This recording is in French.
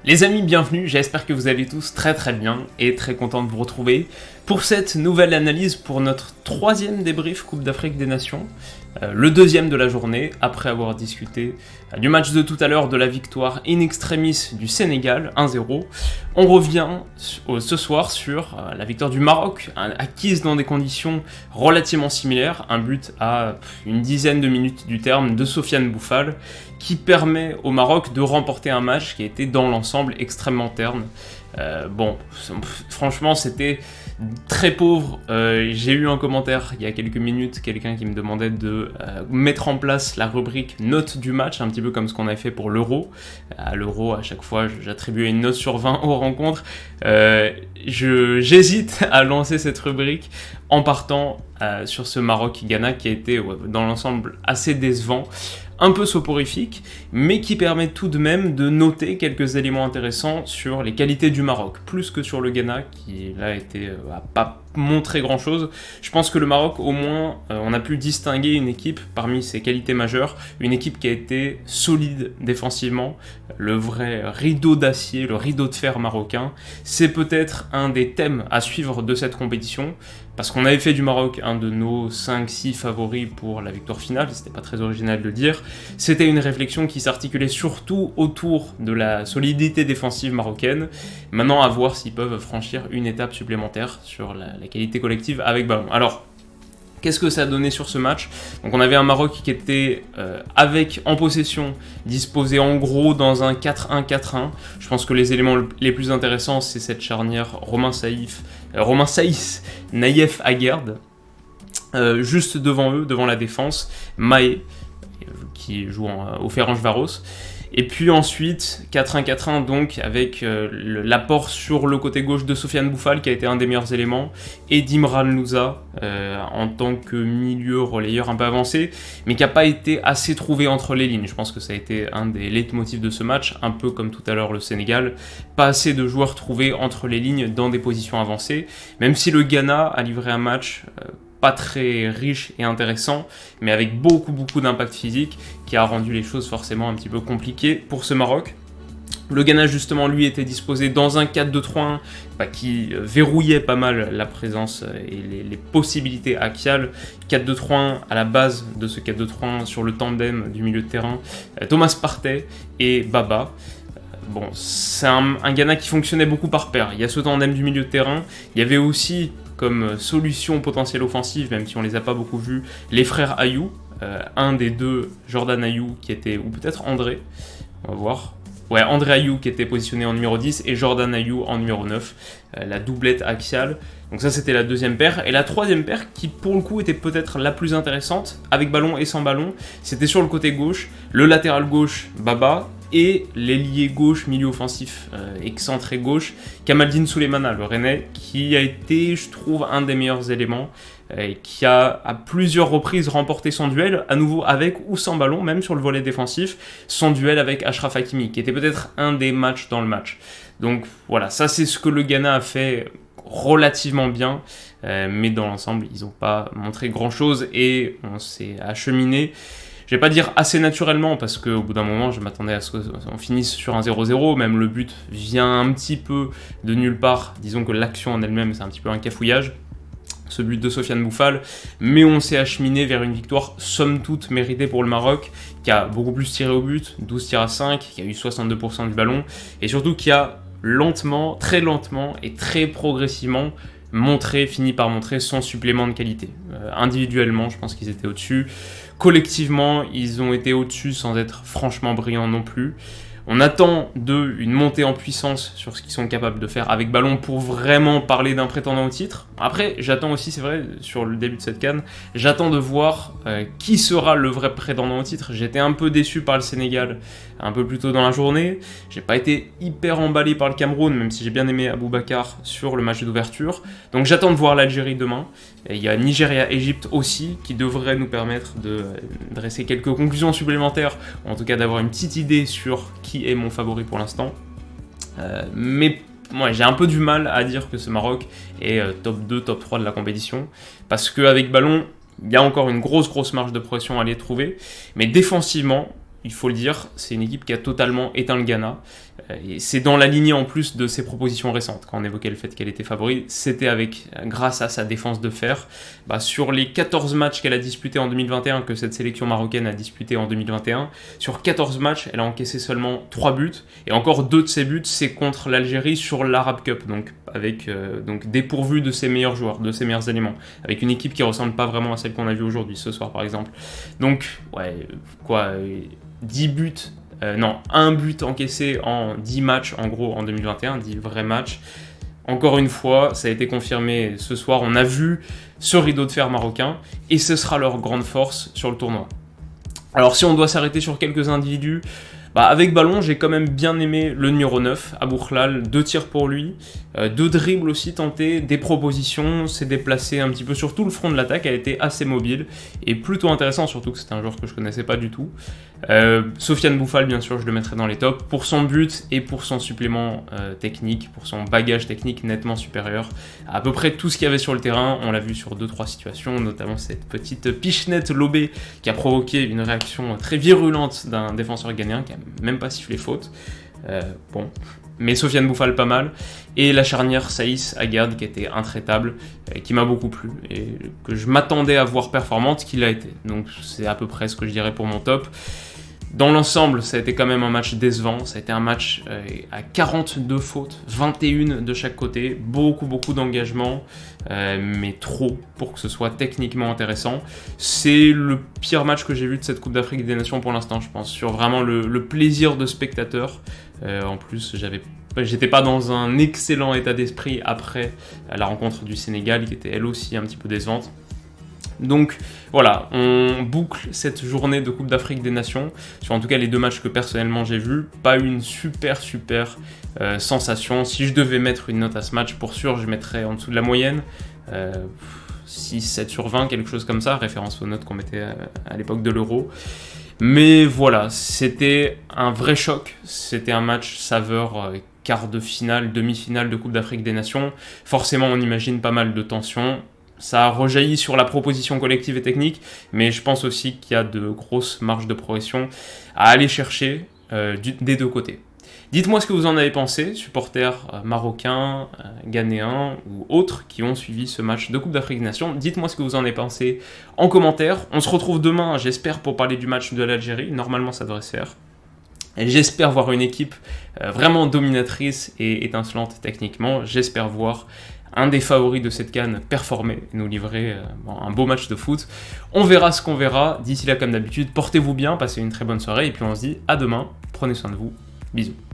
Les amis, bienvenue, j'espère que vous allez tous très bien et très content de vous retrouver pour cette nouvelle analyse pour notre troisième débrief Coupe d'Afrique des Nations, le deuxième de la journée, après avoir discuté du match de tout à l'heure de la victoire in extremis du Sénégal, 1-0. On revient ce soir sur la victoire du Maroc, acquise dans des conditions relativement similaires, un but à une dizaine de minutes du terme de Sofiane Bouffal, qui permet au Maroc de remporter un match qui a été dans l'ensemble extrêmement terne. Franchement c'était très pauvre. J'ai eu un commentaire il y a quelques minutes, quelqu'un qui me demandait de mettre en place la rubrique note du match, un petit peu comme ce qu'on avait fait pour l'Euro. À l'Euro, à chaque fois, j'attribuais une note sur 20 aux rencontres. J'hésite à lancer cette rubrique en partant sur ce Maroc-Ghana qui a été dans l'ensemble assez décevant, un peu soporifique, mais qui permet tout de même de noter quelques éléments intéressants sur les qualités du Maroc, plus que sur le Ghana, qui là a pas montré grand chose. Je pense que le Maroc, au moins, on a pu distinguer une équipe parmi ses qualités majeures, une équipe qui a été solide défensivement, le vrai rideau d'acier, le rideau de fer marocain. C'est peut-être un des thèmes à suivre de cette compétition, parce qu'on avait fait du Maroc un de nos 5-6 favoris pour la victoire finale, c'était pas très original de le dire. C'était une réflexion qui s'articulait surtout autour de la solidité défensive marocaine. Maintenant, à voir s'ils peuvent franchir une étape supplémentaire sur la qualité collective avec ballon. Alors, qu'est-ce que ça a donné sur ce match ? Donc on avait un Maroc qui était en possession, disposé en gros dans un 4-1-4-1. Je pense que les éléments les plus intéressants, c'est cette charnière Romain Saïs, Naïef Aguerd. Juste devant eux, devant la défense, Maé, qui joue au Ferencváros. Et puis ensuite, 4-1-4-1 donc, avec l'apport sur le côté gauche de Sofiane Bouffal, qui a été un des meilleurs éléments, et d'Imran Louza, en tant que milieu relayeur un peu avancé, mais qui n'a pas été assez trouvé entre les lignes. Je pense que ça a été un des leitmotifs de ce match, un peu comme tout à l'heure le Sénégal, pas assez de joueurs trouvés entre les lignes dans des positions avancées, même si le Ghana a livré un match pas très riche et intéressant, mais avec beaucoup d'impact physique, qui a rendu les choses forcément un petit peu compliquées pour ce Maroc. Le Ghana, justement, lui, était disposé dans un 4-2-3-1 qui verrouillait pas mal la présence et les possibilités axiales. 4-2-3-1 à la base de ce 4-2-3-1 sur le tandem du milieu de terrain, Thomas Partey et Baba. Bon, c'est un Ghana qui fonctionnait beaucoup par paire. Il y a ce tandem du milieu de terrain, il y avait aussi comme solution potentielle offensive, même si on les a pas beaucoup vus, les frères Ayou, un des deux, Jordan Ayou, qui était, ou peut-être André, on va voir. Ouais, André Ayou qui était positionné en numéro 10 et Jordan Ayou en numéro 9, la doublette axiale. Donc ça c'était la deuxième paire. Et la troisième paire qui pour le coup était peut-être la plus intéressante, avec ballon et sans ballon, c'était sur le côté gauche, le latéral gauche Baba et l'ailier gauche, milieu offensif excentré gauche, Kamaldine Souleymana, le Rennais, qui a été, je trouve, un des meilleurs éléments, et qui a à plusieurs reprises remporté son duel, à nouveau avec ou sans ballon, même sur le volet défensif, son duel avec Achraf Hakimi, qui était peut-être un des matchs dans le match. Donc voilà, ça c'est ce que le Ghana a fait relativement bien, mais dans l'ensemble, ils n'ont pas montré grand-chose et on s'est acheminé. Je vais pas dire assez naturellement, parce qu'au bout d'un moment, je m'attendais à ce qu'on finisse sur un 0-0, même le but vient un petit peu de nulle part, disons que l'action en elle-même, c'est un petit peu un cafouillage, ce but de Sofiane Bouffal, mais on s'est acheminé vers une victoire somme toute méritée pour le Maroc, qui a beaucoup plus tiré au but, 12 tirs à 5, qui a eu 62% du ballon, et surtout qui a très lentement et très progressivement fini par montrer son supplément de qualité. Individuellement, je pense qu'ils étaient au-dessus. Collectivement, ils ont été au-dessus sans être franchement brillants non plus. On attend d'eux une montée en puissance sur ce qu'ils sont capables de faire avec ballon pour vraiment parler d'un prétendant au titre. Après, j'attends aussi, c'est vrai, sur le début de cette CAN, j'attends de voir qui sera le vrai prétendant au titre. J'étais un peu déçu par le Sénégal un peu plus tôt dans la journée. J'ai pas été hyper emballé par le Cameroun, même si j'ai bien aimé Aboubacar sur le match d'ouverture. Donc j'attends de voir l'Algérie demain. Et il y a Nigeria-Égypte aussi qui devrait nous permettre de dresser quelques conclusions supplémentaires, ou en tout cas d'avoir une petite idée sur qui est mon favori pour l'instant. Mais moi, j'ai un peu du mal à dire que ce Maroc est top 2, top 3 de la compétition, parce qu'avec ballon, il y a encore une grosse marge de progression à aller trouver, mais défensivement, il faut le dire, c'est une équipe qui a totalement éteint le Ghana. Et c'est dans la lignée en plus de ses propositions récentes. Quand on évoquait le fait qu'elle était favorite, c'était grâce à sa défense de fer. Sur les 14 matchs qu'elle a disputés en 2021, que cette sélection marocaine a disputé en 2021, sur 14 matchs, elle a encaissé seulement 3 buts. Et encore 2 de ses buts, c'est contre l'Algérie sur l'Arab Cup, donc dépourvu de ses meilleurs joueurs, de ses meilleurs éléments, avec une équipe qui ne ressemble pas vraiment à celle qu'on a vue aujourd'hui, ce soir par exemple. Donc, 10 buts, un but encaissé en 10 matchs en gros en 2021, 10 vrais matchs. Encore une fois, ça a été confirmé ce soir, on a vu ce rideau de fer marocain, et ce sera leur grande force sur le tournoi. Alors si on doit s'arrêter sur quelques individus, avec ballon, j'ai quand même bien aimé le numéro 9, Abou Khlal, 2 tirs pour lui, 2 dribbles aussi tentés, des propositions, s'est déplacé un petit peu sur tout le front de l'attaque, elle était assez mobile et plutôt intéressant, surtout que c'était un joueur que je connaissais pas du tout. Sofiane Boufal, bien sûr, je le mettrai dans les tops, pour son but et pour son supplément technique, pour son bagage technique nettement supérieur à peu près tout ce qu'il y avait sur le terrain. On l'a vu sur 2-3 situations, notamment cette petite pichenette lobée qui a provoqué une réaction très virulente d'un défenseur ghanéen qui a même pas sifflé faute. Mais Sofiane Boufal pas mal, et la charnière Saïs Aguerd qui était intraitable, qui m'a beaucoup plu et que je m'attendais à voir performante, qu'il a été. Donc c'est à peu près ce que je dirais pour mon top. Dans l'ensemble, ça a été quand même un match décevant, ça a été un match à 42 fautes, 21 de chaque côté, beaucoup d'engagement, mais trop pour que ce soit techniquement intéressant. C'est le pire match que j'ai vu de cette Coupe d'Afrique des Nations pour l'instant, je pense, sur vraiment le plaisir de spectateur. En plus, j'étais pas dans un excellent état d'esprit après la rencontre du Sénégal, qui était elle aussi un petit peu décevante. Donc voilà, on boucle cette journée de Coupe d'Afrique des Nations, sur en tout cas les 2 matchs que personnellement j'ai vus. Pas une super sensation. Si je devais mettre une note à ce match, pour sûr je mettrais en dessous de la moyenne, 6-7 sur 20, quelque chose comme ça, référence aux notes qu'on mettait à l'époque de l'Euro. Mais voilà, c'était un vrai choc, c'était un match saveur quart de finale, demi-finale de Coupe d'Afrique des Nations. Forcément on imagine pas mal de tensions. Ça rejaillit sur la proposition collective et technique, mais je pense aussi qu'il y a de grosses marges de progression à aller chercher des 2 côtés. Dites-moi ce que vous en avez pensé, supporters marocains, ghanéens ou autres qui ont suivi ce match de Coupe d'Afrique des Nations. Dites-moi ce que vous en avez pensé en commentaire. On se retrouve demain, j'espère, pour parler du match de l'Algérie. Normalement, ça devrait se faire. Et j'espère voir une équipe vraiment dominatrice et étincelante techniquement. J'espère voir un des favoris de cette CAN performer, nous livrer un beau match de foot. On verra ce qu'on verra. D'ici là, comme d'habitude, portez-vous bien, passez une très bonne soirée, et puis on se dit à demain. Prenez soin de vous. Bisous.